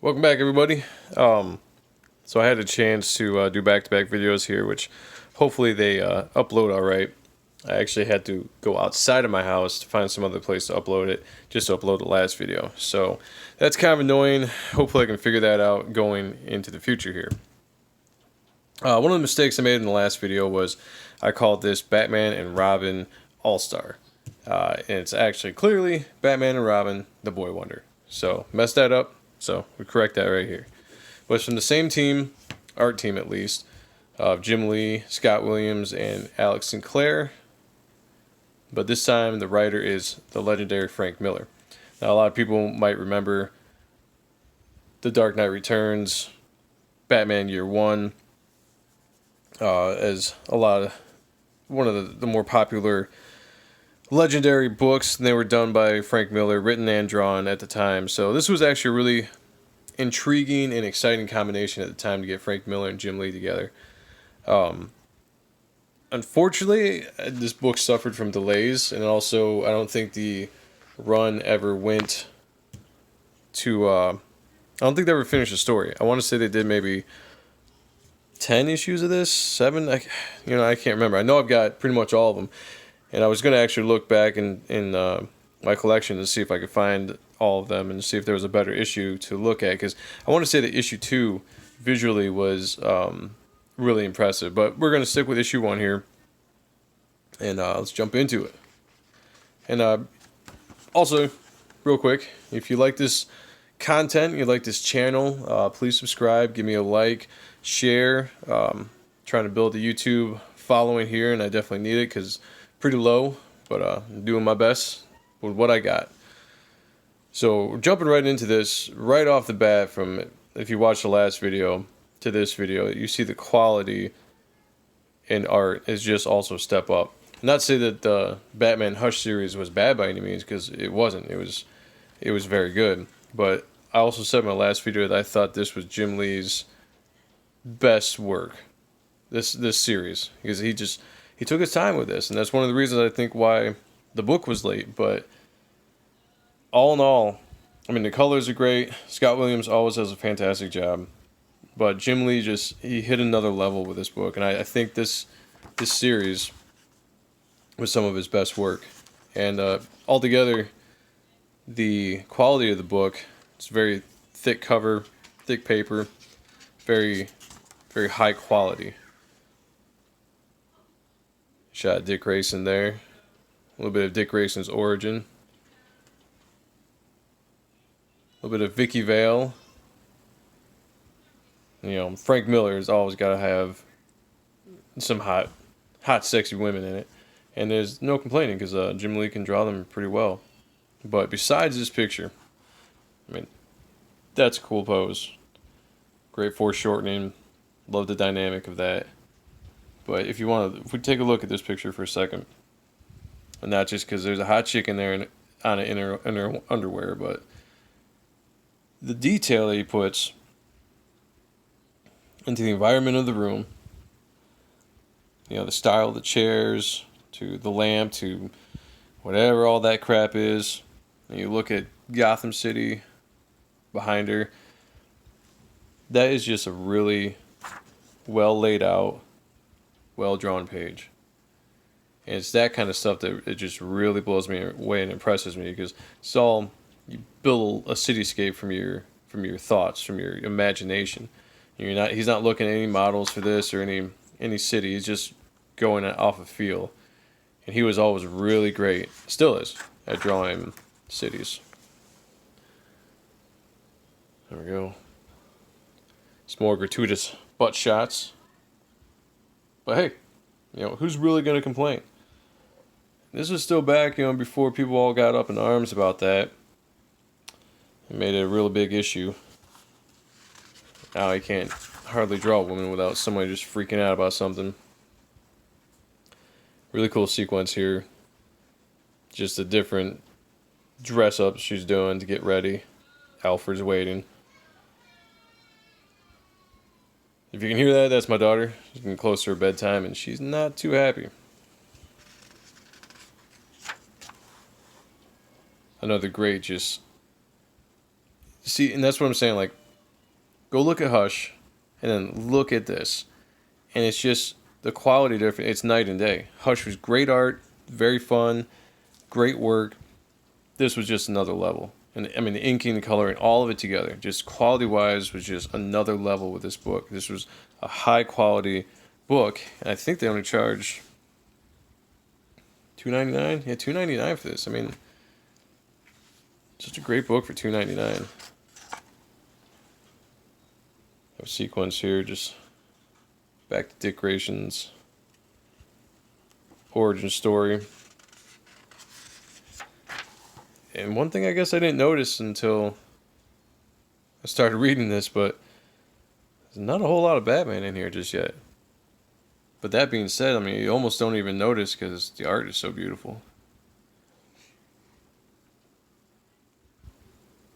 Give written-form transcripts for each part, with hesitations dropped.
Welcome back, everybody. So I had a chance to do back-to-back videos here, which hopefully they upload all right. I actually had to go outside of my house to find some other place to upload it, just to upload the last video. So that's kind of annoying. Hopefully I can figure that out going into the future here. One of the mistakes I made in the last video was I called this Batman and Robin All-Star. And it's actually clearly Batman and Robin, the Boy Wonder. So messed that up. So we correct that right here. But it's from the same team, art team at least, of Jim Lee, Scott Williams, and Alex Sinclair. But this time the writer is the legendary Frank Miller. Now a lot of people might remember The Dark Knight Returns, Batman Year One, as one of the more popular legendary books. They were done by Frank Miller, written and drawn at the time. So this was actually a really intriguing and exciting combination at the time to get Frank Miller and Jim Lee together. Unfortunately, this book suffered from delays, and also I don't think the run ever went to. I don't think they ever finished the story. I want to say they did maybe 10 issues of this, 7. I can't remember. I know I've got pretty much all of them, and I was going to actually look back in my collection to see if I could find all of them and see if there was a better issue to look at, because I want to say that issue 2 visually was really impressive, but we're going to stick with issue 1 here, and let's jump into it. And also, real quick, if you like this content, you like this channel, please subscribe, give me a like, share. Trying to build a YouTube following here, and I definitely need it because pretty low, but I'm doing my best with what I got. So we're jumping right into this right off the bat. From, if you watched the last video to this video, you see the quality in art is just also a step up. Not to say that the Batman Hush series was bad by any means, because it wasn't. It was very good. But I also said in my last video that I thought this was Jim Lee's best work, this series, because he took his time with this, and that's one of the reasons I think why the book was late. But all in all, I mean, the colors are great. Scott Williams always does a fantastic job, but Jim Lee he hit another level with this book, and I think this series was some of his best work. And altogether, the quality of the book, it's very thick cover, thick paper, very, very high quality. Shot Dick Grayson there. A little bit of Dick Grayson's origin. A little bit of Vicky Vale. Frank Miller has always got to have some hot, sexy women in it. And there's no complaining, because Jim Lee can draw them pretty well. But besides this picture, I mean, that's a cool pose. Great foreshortening. Love the dynamic of that. But if we take a look at this picture for a second, and not just because there's a hot chick in there in her underwear, but the detail that he puts into the environment of the room, the style of the chairs, to the lamp, to whatever all that crap is, and you look at Gotham City behind her, that is just a really well laid out, well drawn page. And it's that kind of stuff that it just really blows me away and impresses me, because it's all, you build a cityscape from your thoughts, from your imagination. He's not looking at any models for this or any city. He's just going off of feel. And he was always really great, still is, at drawing cities. There we go. Some more gratuitous butt shots. But hey, who's really going to complain? This was still back, before people all got up in arms about that. It made it a real big issue. Now you can't hardly draw a woman without somebody just freaking out about something. Really cool sequence here. Just the different dress ups she's doing to get ready. Alfred's waiting. If you can hear that, that's my daughter. She's getting close to her bedtime, and she's not too happy. Another great, just see, and that's what I'm saying. Like, Go look at Hush, and then look at this, and it's just the quality difference. It's night and day. Hush was great art, very fun, great work. This was just another level. And I mean, the inking, the coloring, all of it together, just quality wise, was just another level with this book. This was a high quality book, and I think they only charge $2.99. Yeah, $2.99 for this. I mean, such a great book for $2.99. A sequence here, just back to Dick Grayson's origin story. And one thing I guess I didn't notice until I started reading this, but there's not a whole lot of Batman in here just yet. But that being said, I mean, you almost don't even notice because the art is so beautiful.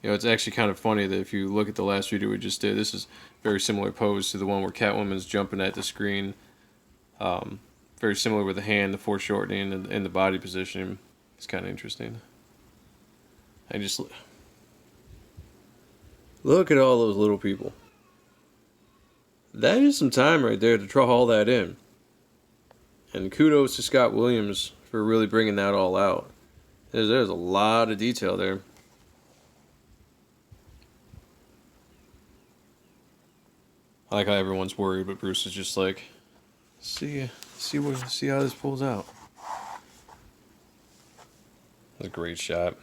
You know, it's actually kind of funny that if you look at the last video we just did, this is very similar pose to the one where Catwoman's jumping at the screen. Very similar with the hand, the foreshortening, and the body positioning. It's kind of interesting. I just look at all those little people. That is some time right there to draw all that in. And kudos to Scott Williams for really bringing that all out. There's a lot of detail there. I like how everyone's worried, but Bruce is just like, see how this pulls out. That's a great shot.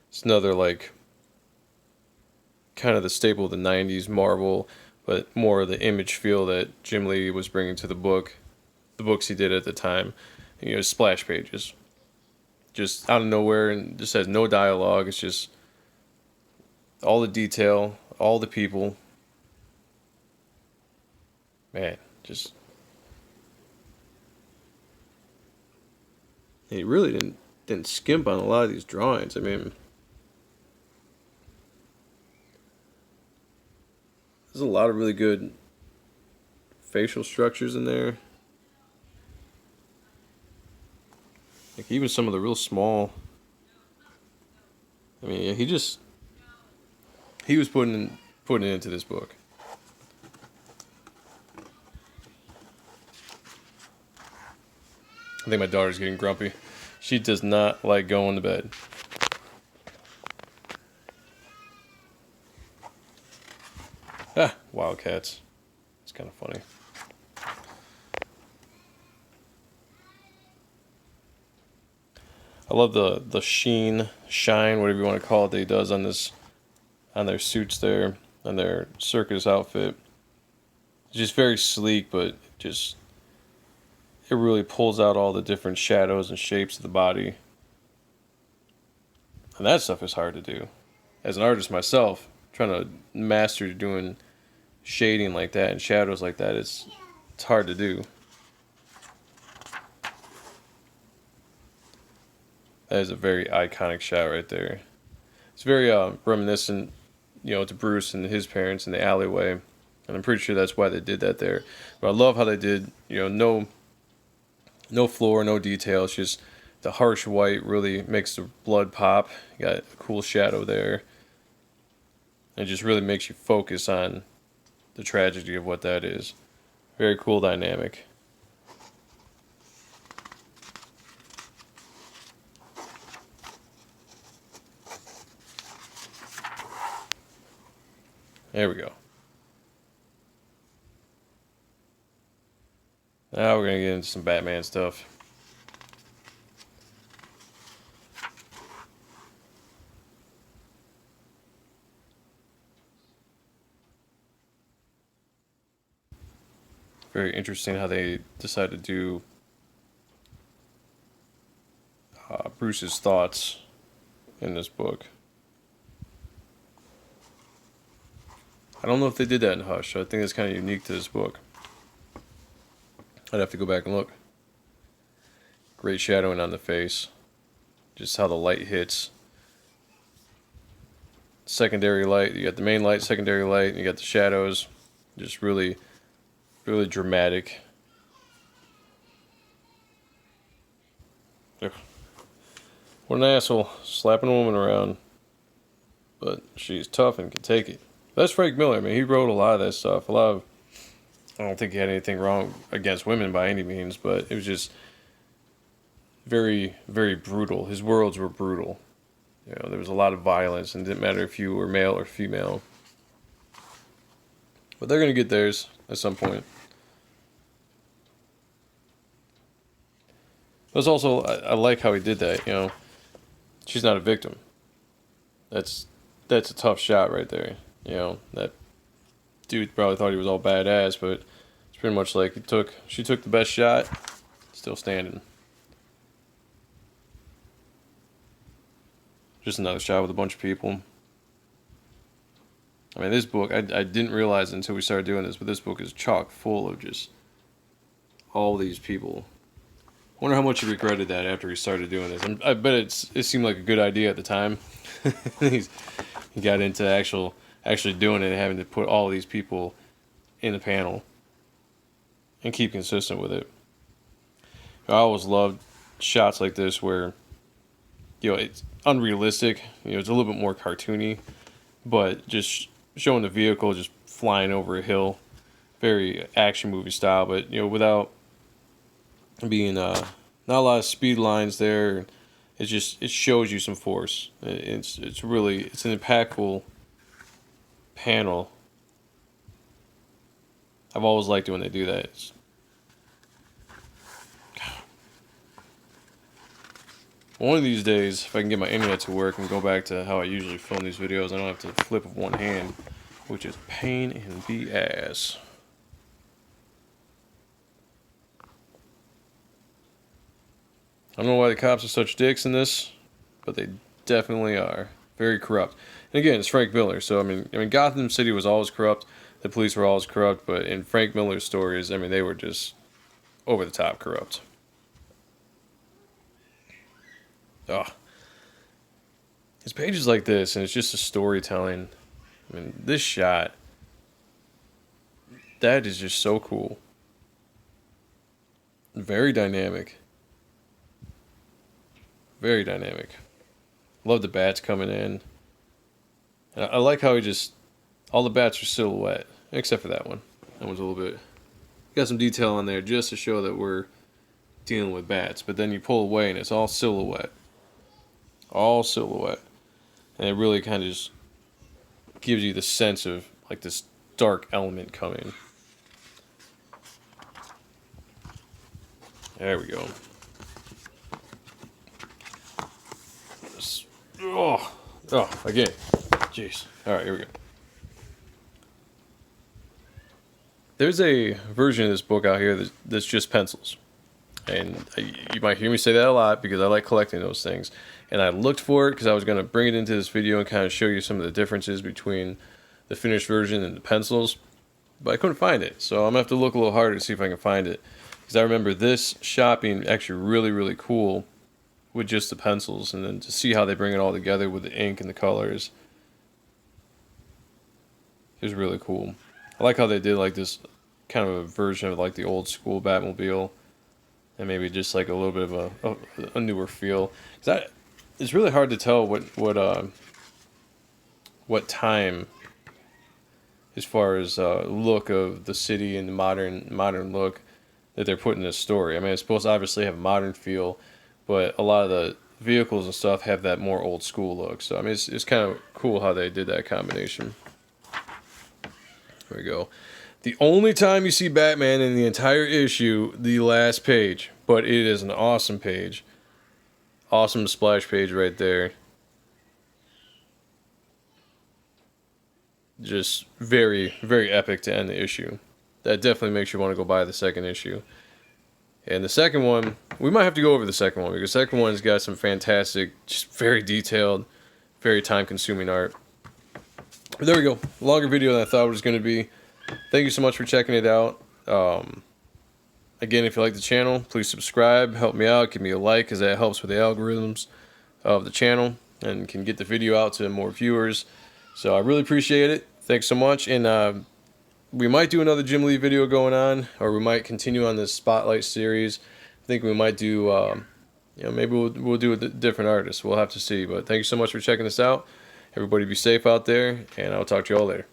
It's another, like, kind of the staple of the 90s Marvel, but more of the image feel that Jim Lee was bringing to the books he did at the time. You know, splash pages. Just out of nowhere, and just has no dialogue. It's just all the detail, all the people. Man, just... He really didn't skimp on a lot of these drawings. I mean... There's a lot of really good facial structures in there. Like even some of the real small. I mean, he was putting it into this book. I think my daughter's getting grumpy. She does not like going to bed. Ah, Wildcats. It's kind of funny. I love the shine, whatever you want to call it, that he does on their suits there, on their circus outfit. It's just very sleek, but just it really pulls out all the different shadows and shapes of the body. And that stuff is hard to do. As an artist myself, trying to master doing shading like that and shadows like that, it's hard to do. That is a very iconic shot right there. It's very reminiscent, you know, to Bruce and his parents in the alleyway, and I'm pretty sure that's why they did that there. But I love how they did, you know, no floor, no detail. It's just the harsh white really makes the blood pop. You got a cool shadow there. It just really makes you focus on the tragedy of what that is. Very cool dynamic. There we go. Now we're going to get into some Batman stuff. Very interesting how they decided to do Bruce's thoughts in this book. I don't know if they did that in Hush. I think it's kind of unique to this book. I'd have to go back and look. Great shadowing on the face. Just how the light hits. Secondary light. You got the main light, secondary light, and you got the shadows. Just really, really dramatic. Ugh. What an asshole. Slapping a woman around. But she's tough and can take it. That's Frank Miller. I mean, he wrote a lot of that stuff. A lot of, I don't think he had anything wrong against women by any means, but it was just very, very brutal. His worlds were brutal. You know, there was a lot of violence, and it didn't matter if you were male or female. But they're gonna get theirs at some point. But also, I like how he did that. You know, she's not a victim. That's that's a tough shot right there. You know, that dude probably thought he was all badass, but it's pretty much like she took the best shot, still standing. Just another shot with a bunch of people. I mean, this book, I didn't realize until we started doing this, but this book is chock full of just all these people. I wonder how much he regretted that after he started doing this. I bet it seemed like a good idea at the time. He got into actually doing it and having to put all these people in the panel and keep consistent with it. I always loved shots like this where, you know, it's unrealistic. You know, it's a little bit more cartoony, but just showing the vehicle just flying over a hill, very action movie style. But you know, without being not a lot of speed lines there. It shows you some force. It's really it's an impactful panel. I've always liked it when they do that. One of these days, if I can get my internet to work and go back to how I usually film these videos, I don't have to flip with one hand, which is pain in the ass. I don't know why the cops are such dicks in this, but they definitely are. Very corrupt. And again, it's Frank Miller, so I mean, Gotham City was always corrupt. The police were always corrupt, but in Frank Miller's stories, I mean, they were just over the top corrupt. Oh, it's pages like this, and it's just a storytelling. I mean, this shot, that is just so cool. Very dynamic. Very dynamic. Love the bats coming in. And I like how all the bats are silhouette, except for that one. That one's a little bit, got some detail on there just to show that we're dealing with bats. But then you pull away and it's all silhouette. All silhouette. And it really kind of just gives you the sense of like this dark element coming. There we go. Again. Jeez. Alright, here we go. There's a version of this book out here that's just pencils. And you might hear me say that a lot because I like collecting those things. And I looked for it because I was going to bring it into this video and kind of show you some of the differences between the finished version and the pencils. But I couldn't find it. So I'm going to have to look a little harder to see if I can find it. Because I remember this shot being actually really, really cool with just the pencils. And then to see how they bring it all together with the ink and the colors. It was really cool. I like how they did like this kind of a version of like the old school Batmobile. And maybe just like a little bit of a newer feel. Because it's really hard to tell what time, as far as look of the city and the modern look that they're putting in this story. I mean, it's supposed to obviously have a modern feel, but a lot of the vehicles and stuff have that more old school look. So I mean, it's kind of cool how they did that combination. There we go. The only time you see Batman in the entire issue, the last page, but it is an awesome page. Awesome splash page right there. Just very, very epic to end the issue. That definitely makes you want to go buy the second issue. And the second one, we might have to go over the second one because the second one's got some fantastic, just very detailed, very time-consuming art. But there we go. Longer video than I thought it was going to be. Thank you so much for checking it out. Again, if you like the channel, please subscribe. Help me out. Give me a like because that helps with the algorithms of the channel and can get the video out to more viewers. So I really appreciate it. Thanks so much. And we might do another Jim Lee video going on, or we might continue on this Spotlight series. I think we might do, maybe we'll do a different artist. We'll have to see. But thank you so much for checking this out. Everybody be safe out there, and I'll talk to you all later.